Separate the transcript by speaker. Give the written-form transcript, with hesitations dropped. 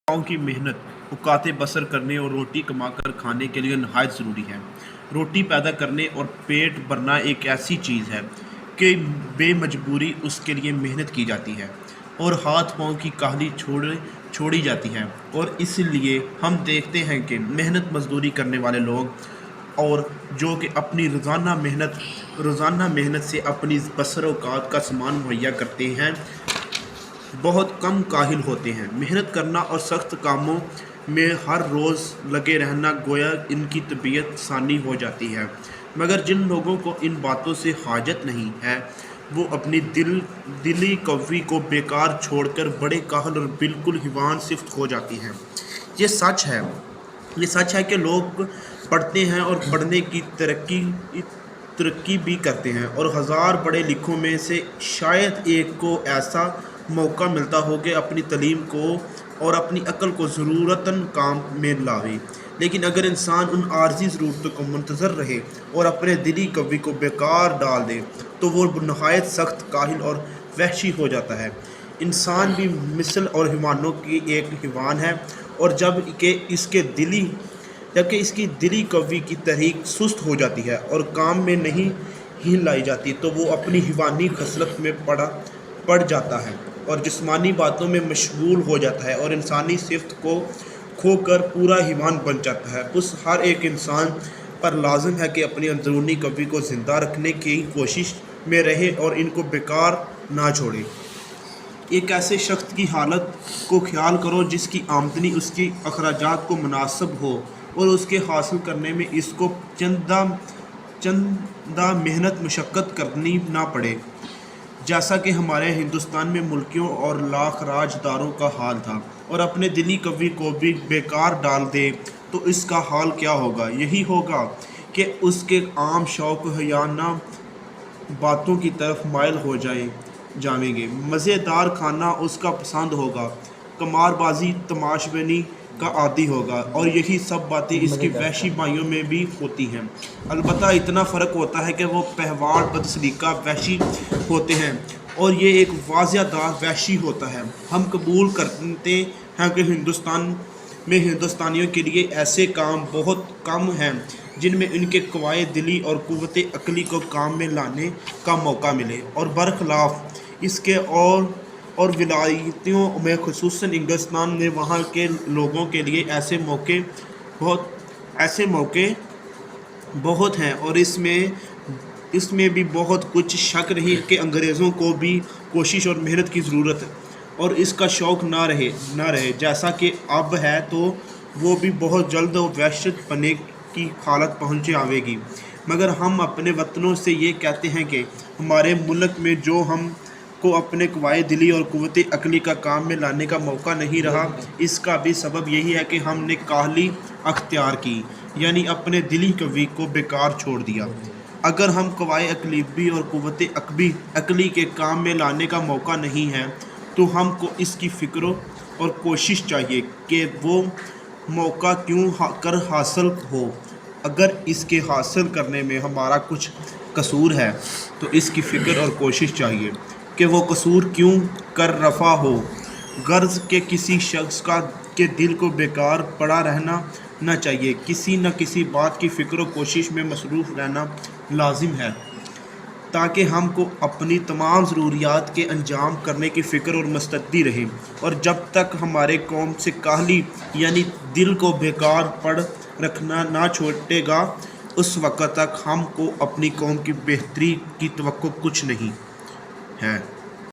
Speaker 1: गाँव की मेहनत औकातें बसर करने और रोटी कमाकर खाने के लिए नहायत ज़रूरी है। रोटी पैदा करने और पेट भरना एक ऐसी चीज़ है कि बेमजबूरी उसके लिए मेहनत की जाती है और हाथ पाँव की काहली छोड़ी जाती है। और इसलिए हम देखते हैं कि मेहनत मजदूरी करने वाले लोग और जो कि अपनी रोज़ाना मेहनत से अपनी बसर औकात का सामान मुहैया करते हैं, बहुत कम काहिल होते हैं। मेहनत करना और सख्त कामों में हर रोज़ लगे रहना गोया इनकी तबीयत सानी हो जाती है। मगर जिन लोगों को इन बातों से हाजत नहीं है, वो अपनी दिली कव्वी को बेकार छोड़कर बड़े काहल और बिल्कुल हिवान सिफ्त हो जाती हैं। ये सच है ये सच है कि लोग पढ़ते हैं और पढ़ने की तरक्की भी करते हैं, और हज़ार पढ़े लिखों में से शायद एक को ऐसा मौका मिलता हो कि अपनी तालीम को और अपनी अक्ल को ज़रूरतन काम में लावे। लेकिन अगर इंसान उन आर्जी ज़रूरतों को मुंतज़र रहे और अपने दिली कव्वी को बेकार डाल दे, तो वो नहायत सख्त, काहिल और वहशी हो जाता है। इंसान भी मिसल और हिवानों की एक हिवान है, और जबकि इसकी दिली कव्वी की तहरीक सुस्त हो जाती है और काम में नहीं ही लाई जाती, तो वो अपनी हिवानी खसलत में पड़ जाता है और जिस्मानी बातों में मशगूल हो जाता है और इंसानी सिफ्त को खोकर पूरा हिवान बन जाता है। उस हर एक इंसान पर लाजिम है कि अपनी अंदरूनी कव्वी को ज़िंदा रखने की कोशिश में रहे और इनको बेकार ना छोड़े। एक ऐसे शख्स की हालत को ख्याल करो जिसकी आमदनी उसकी अखराजात को मुनासिब हो और उसके हासिल करने में इसको चंदा मेहनत मुशक्क़त करनी ना पड़े, जैसा कि हमारे हिंदुस्तान में मुल्कियों और लाख राजदारों का हाल था, और अपने दिली कव्वी को भी बेकार डाल दे तो इसका हाल क्या होगा? यही होगा कि उसके आम शौक हयाना बातों की तरफ माइल हो जाएंगे। मज़ेदार खाना उसका पसंद होगा, कमारबाजी तमाशबीनी का आदी होगा, और यही सब बातें इसकी वहशी भाइयों में भी होती हैं। अलबत्ता इतना फ़र्क होता है कि वो पहवाड़ बदसलीका वहशी होते हैं और ये एक वाज़ेदार वहशी होता है। हम कबूल करते हैं कि हिंदुस्तानियों के लिए ऐसे काम बहुत कम हैं जिनमें इनके क़वाए दिली और क़ुव्वत अक़ली को काम में लाने का मौका मिले, और बरख़िलाफ़ इसके और विलायतों में ख़ुसूसन इंग्लिस्तान में वहाँ के लोगों के लिए ऐसे मौके बहुत हैं। और इसमें भी बहुत कुछ शक नहीं कि अंग्रेज़ों को भी कोशिश और मेहनत की ज़रूरत है, और इसका शौक़ ना रहे जैसा कि अब है, तो वो भी बहुत जल्द वहशत पने की हालत पहुँच आवेगी। मगर हम अपने वतनों से ये कहते हैं कि हमारे मुल्क में जो हम को अपने क़वाए दिली और क़ुव्वत अक़ली का काम में लाने का मौका नहीं रहा, इसका भी सबब यही है कि हमने काहली अख्तियार की, यानी अपने दिली कव्वी को बेकार छोड़ दिया। अगर हम क़वाए अक़ली और क़ुव्वत अक़ली के काम में लाने का मौका नहीं है, तो हमको इसकी फ़िक्र और कोशिश चाहिए कि वो मौका क्यों कर हासिल हो। अगर इसके हासिल करने में हमारा कुछ कसूर है, तो इसकी फ़िक्र और कोशिश चाहिए कि वो कसूर क्यों कर रफ़ा हो। गर्ज़ के किसी शख्स के दिल को बेकार पड़ा रहना न चाहिए। किसी न किसी बात की फ़िक्र और कोशिश में मसरूफ़ रहना लाजिम है, ताकि हमको अपनी तमाम ज़रूरियात के अंजाम करने की फ़िक्र और मुस्तैदी रहे। और जब तक हमारे कौम से काहली यानी दिल को बेकार पड़ रखना ना छूटेगा, उस वक़्त तक हमको अपनी कौम की बेहतरी की तवक्को कुछ नहीं है।